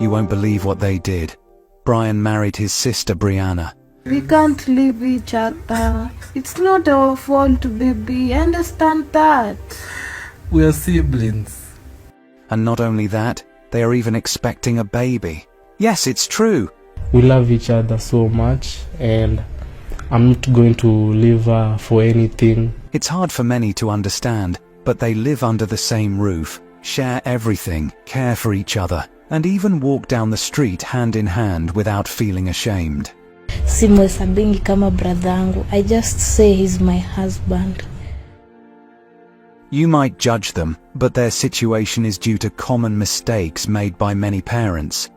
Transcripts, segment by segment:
You won't believe what they did. Brian married his sister Brianna. We can't leave each other. It's not our fault, baby. Understand that. We are siblings. And not only that, they are even expecting a baby. Yes, it's true. We love each other so much, and I'm not going to leave her for anything. It's hard for many to understand, but they live under the same roof, share everything, care for each other, and even walk down the street hand in hand without feeling ashamed. Simhesabingi kama bradhangu. I just say he's my husband. You might judge them, but their situation is due to common mistakes made by many parents.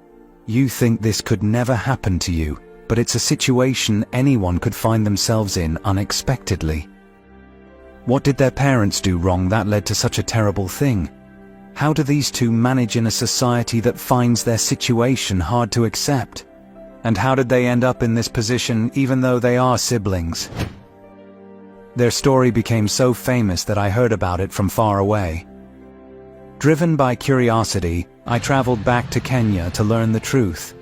You think this could never happen to you, but it's a situation anyone could find themselves in unexpectedly. What did their parents do wrong that led to such a terrible thing? How do these two manage in a society that finds their situation hard to accept? And how did they end up in this position even though they are siblings? Their story became so famous that I heard about it from far away. Driven by curiosity, I traveled back to Kenya to learn the truth.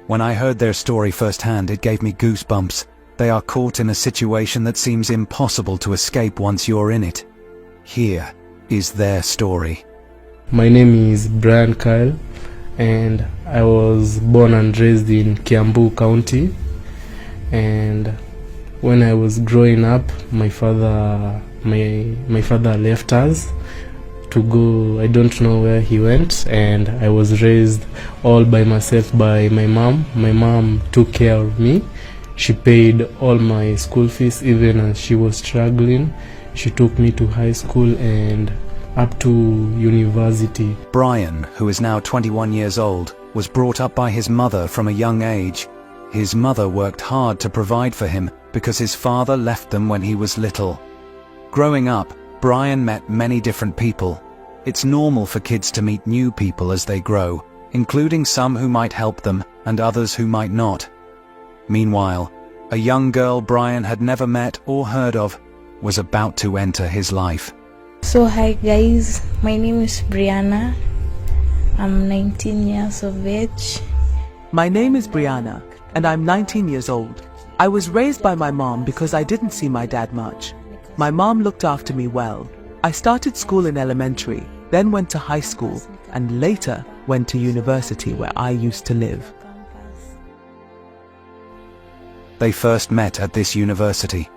When I heard their story firsthand, it gave me goosebumps. They are caught in a situation that seems impossible to escape once you're in it. Here is their story. My name is Brian Kyle, and I was born and raised in Kiambu County. And when I was growing up, my father left us to go. I don't know where he went, and I was raised all by myself by my mom. My mom took care of me. She paid all my school fees, even as she was struggling. She took me to high school and up to university. Brian, who is now 21 years old, was brought up by his mother from a young age. His mother worked hard to provide for him because his father left them when he was little. Growing up, Brian met many different people. It's normal for kids to meet new people as they grow, including some who might help them and others who might not. Meanwhile, a young girl Brian had never met or heard of was about to enter his life. So hi guys, my name is Brianna. I'm 19 years of age. My name is Brianna, and I'm 19 years old. I was raised by my mom because I didn't see my dad much. My mom looked after me well. I started school in elementary, then went to high school, and later went to university where I used to live. They first met at this university,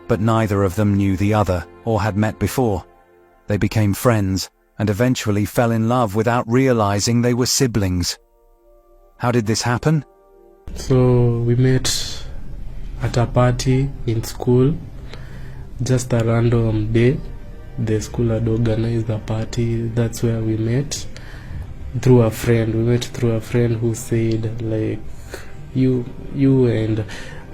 but neither of them knew the other or had met before. They became friends and eventually fell in love without realizing they were siblings. How did this happen? So we met at a party in school, just a random day. The school had organized a party. That's where we met through a friend. We met through a friend who said, like, you and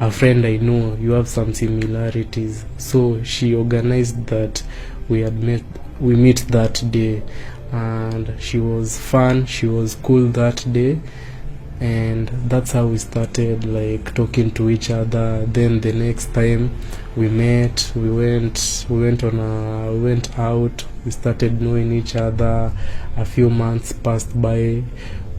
a friend I know, you have some similarities. So she organized that we meet that day, and she was fun, she was cool that day, and that's how we started like talking to each other. Then the next time we met, we went out, we started knowing each other. A few months passed by.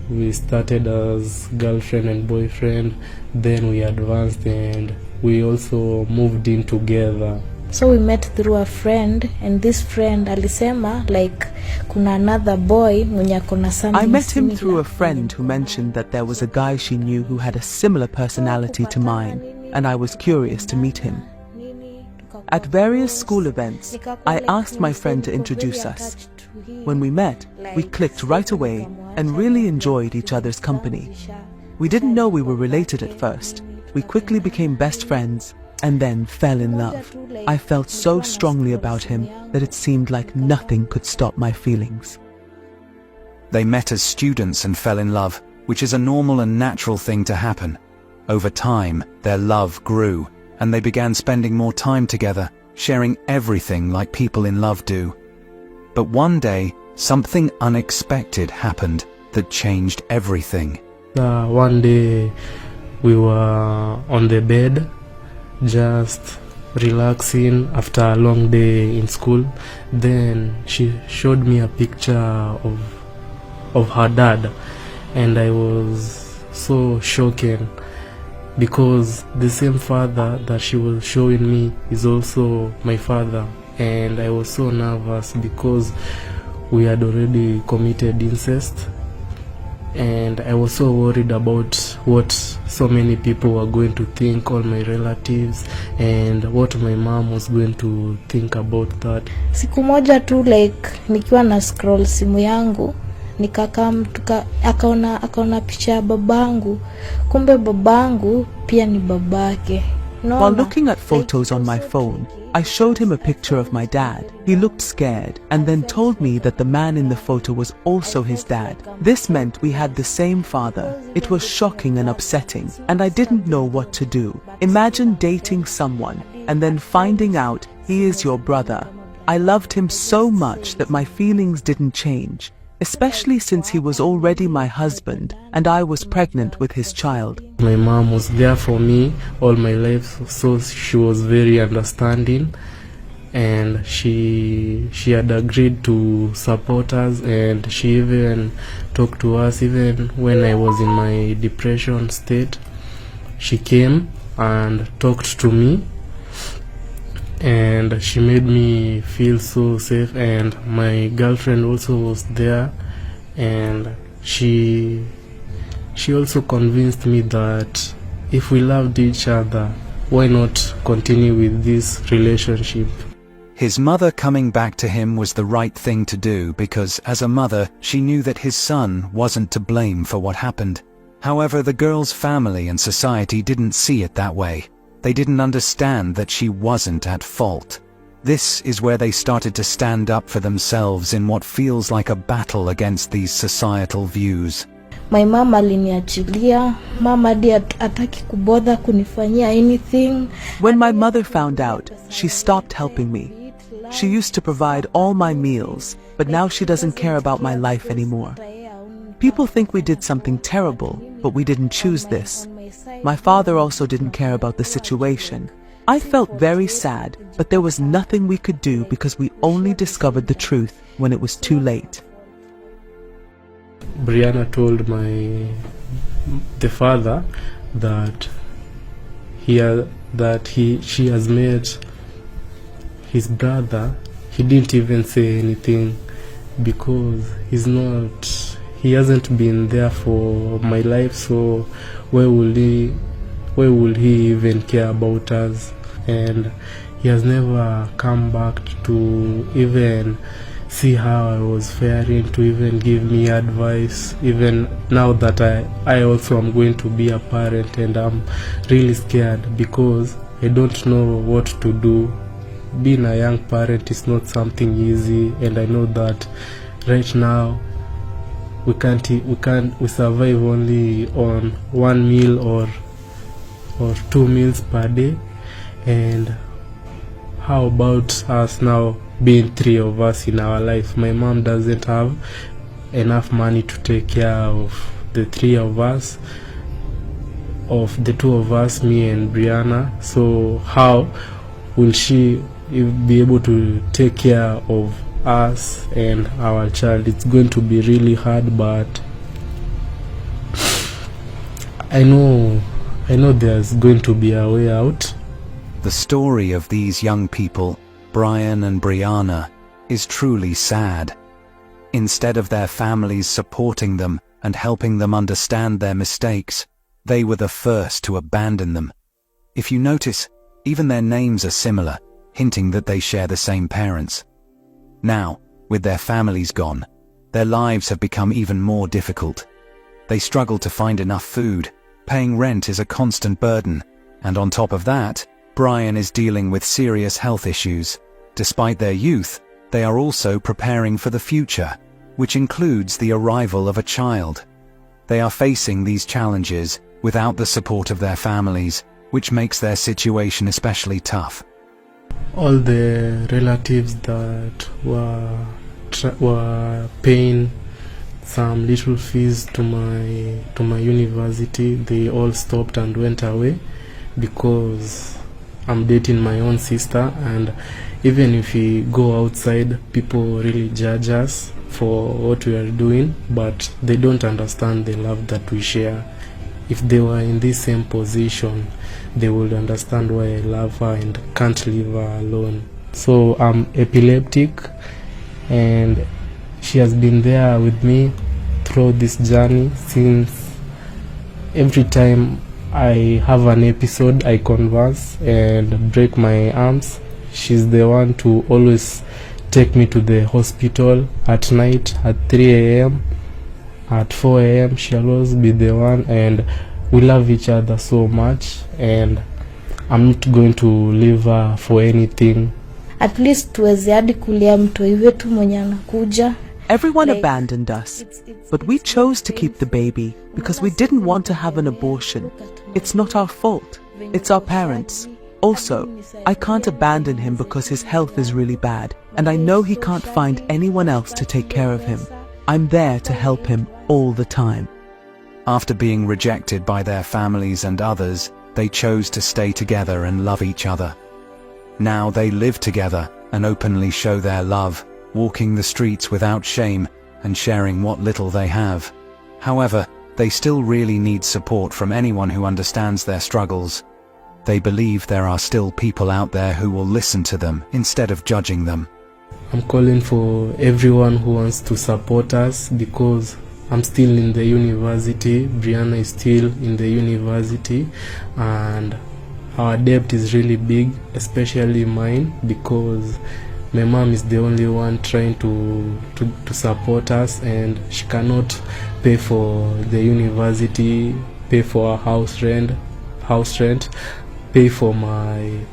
We started as girlfriend and boyfriend, then we advanced and we also moved in together. So we met through a friend, and this friend alisema like kuna another boy mwenye akona something. I met him through a friend who mentioned that there was a guy she knew who had a similar personality to mine, and I was curious to meet him. At various school events, I asked my friend to introduce us. When we met, we clicked right away and really enjoyed each other's company. We didn't know we were related at first. We quickly became best friends and then fell in love. I felt so strongly about him that it seemed like nothing could stop my feelings. They met as students and fell in love, which is a normal and natural thing to happen. Over time, their love grew, and they began spending more time together, sharing everything like people in love do. But one day, something unexpected happened that changed everything. One day, we were on the bed, just relaxing after a long day in school. Then she showed me a picture of her dad, and I was so shaken because the same father that she was showing me is also my father, and I was so nervous because we had already committed incest, and I was so worried about what so many people were going to think, all my relatives, and what my mom was going to think about that. Siku moja tu like nikiwa na scroll simu yangu nikakam akaona picha ya babangu, kumbe babangu pia ni babake. While looking at photos on my phone, I showed him a picture of my dad. He looked scared and then told me that the man in the photo was also his dad. This meant we had the same father. It was shocking and upsetting, and I didn't know what to do. Imagine dating someone and then finding out he is your brother. I loved him so much that my feelings didn't change, especially since he was already my husband and I was pregnant with his child. My mom was there for me all my life, so she was very understanding, and she had agreed to support us, and she even talked to us even when I was in my depression state. She came and talked to me, and she made me feel so safe, and my girlfriend also was there, and she also convinced me that if we loved each other, why not continue with this relationship. His mother coming back to him was the right thing to do because, as a mother, she knew that his son wasn't to blame for what happened. However, the girl's family and society didn't see it that way. They didn't understand that she wasn't at fault. This is where they started to stand up for themselves in what feels like a battle against these societal views. My mom aliniachilia, mama hadi hataki kubother kunifanyia anything. When my mother found out, she stopped helping me. She used to provide all my meals, but now she doesn't care about my life anymore. People think we did something terrible, but we didn't choose this. My father also didn't care about the situation. I felt very sad, but there was nothing we could do because we only discovered the truth when it was too late. Brianna told the father that she has met his brother. He didn't even say anything because he hasn't been there for my life, so why would he even care about us? And he has never come back to even see how I was faring, to even give me advice, even now that I also am going to be a parent, and I'm really scared because I don't know what to do. Being a young parent is not something easy, and I know that right now we survive only on one meal or 2 meals per day. And how about us now being 3 of us in our life? My mom doesn't have enough money to take care of the 3 of us, of the 2 of us, me and Brianna. So how will she be able to take care of us and our child? It's going to be really hard, but I know there's going to be a way out. The story of these young people, Brian and Brianna, is truly sad. Instead of their families supporting them and helping them understand their mistakes, they were the first to abandon them. If you notice, even their names are similar, hinting that they share the same parents. Now, with their families gone, their lives have become even more difficult. They struggle to find enough food, paying rent is a constant burden, and on top of that, Brian is dealing with serious health issues. Despite their youth, they are also preparing for the future, which includes the arrival of a child. They are facing these challenges without the support of their families, which makes their situation especially tough. All the relatives that were paying some little fees to my university, they all stopped and went away because I'm dating my own sister, and even if we go outside, people really judge us for what we are doing, but they don't understand the love that we share. If they were in this same position, they would understand why I love her and can't leave her alone. So I'm epileptic, and she has been there with me throughout this journey. Since every time I have an episode, I converse and break my arms, she's the one to always take me to the hospital at night at 3 a.m. At 4 a.m. she'll always be the one, and we love each other so much, and I'm not going to leave her for anything. At least tuweze hadi kulia mtoi wetu mwenye anakuja. Everyone abandoned us, but we chose to keep the baby because we didn't want to have an abortion. It's not our fault. It's our parents. Also, I can't abandon him because his health is really bad, and I know he can't find anyone else to take care of him. I'm there to help him all the time. After being rejected by their families and others, they chose to stay together and love each other. Now they live together and openly show their love, walking the streets without shame and sharing what little they have. However, they still really need support from anyone who understands their struggles. They believe there are still people out there who will listen to them instead of judging them. I'm calling for everyone who wants to support us, because I'm still in the university, Brianna is still in the university, and our debt is really big, especially mine, because my mom is the only one trying to support us, and she cannot pay for the university, pay for our house rent, pay for my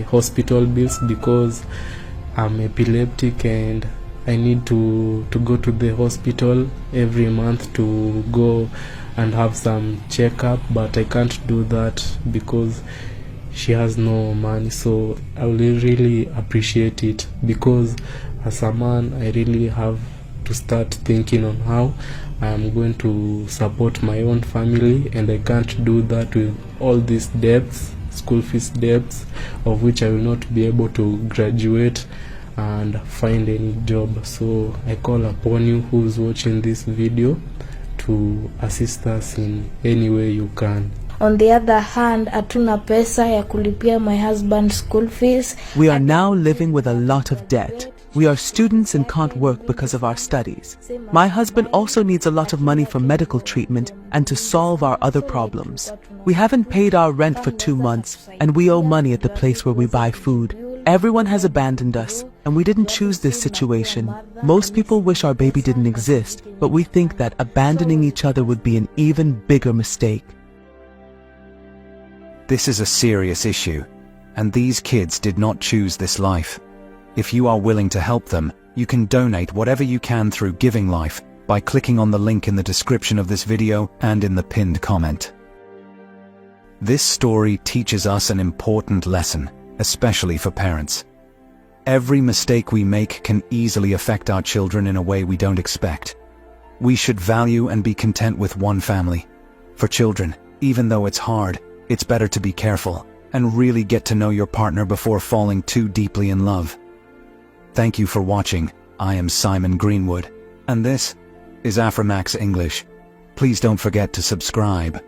hospital bills, because I'm epileptic and I need to go to the hospital every month to go and have some checkup, but I can't do that because she has no money. So I will really appreciate it, because as a man I really have to start thinking on how I am going to support my own family, and I can't do that with all these debts, school fees debts, of which I will not be able to graduate and find any job. So I call upon you who's watching this video to assist us in any way you can. On the other hand, hatuna pesa ya kulipia my husband's school fees. We are now living with a lot of debt. We are students and can't work because of our studies. My husband also needs a lot of money for medical treatment and to solve our other problems. We haven't paid our rent for 2 months, and we owe money at the place where we buy food. Everyone has abandoned us, and we didn't choose this situation. Most people wish our baby didn't exist, but we think that abandoning each other would be an even bigger mistake. This is a serious issue, and these kids did not choose this life. If you are willing to help them, you can donate whatever you can through Giving Life by clicking on the link in the description of this video and in the pinned comment. This story teaches us an important lesson, especially for parents. Every mistake we make can easily affect our children in a way we don't expect. We should value and be content with one family. For children, even though it's hard, it's better to be careful and really get to know your partner before falling too deeply in love. Thank you for watching. I am Simon Greenwood, and this is Aframax English. Please don't forget to subscribe.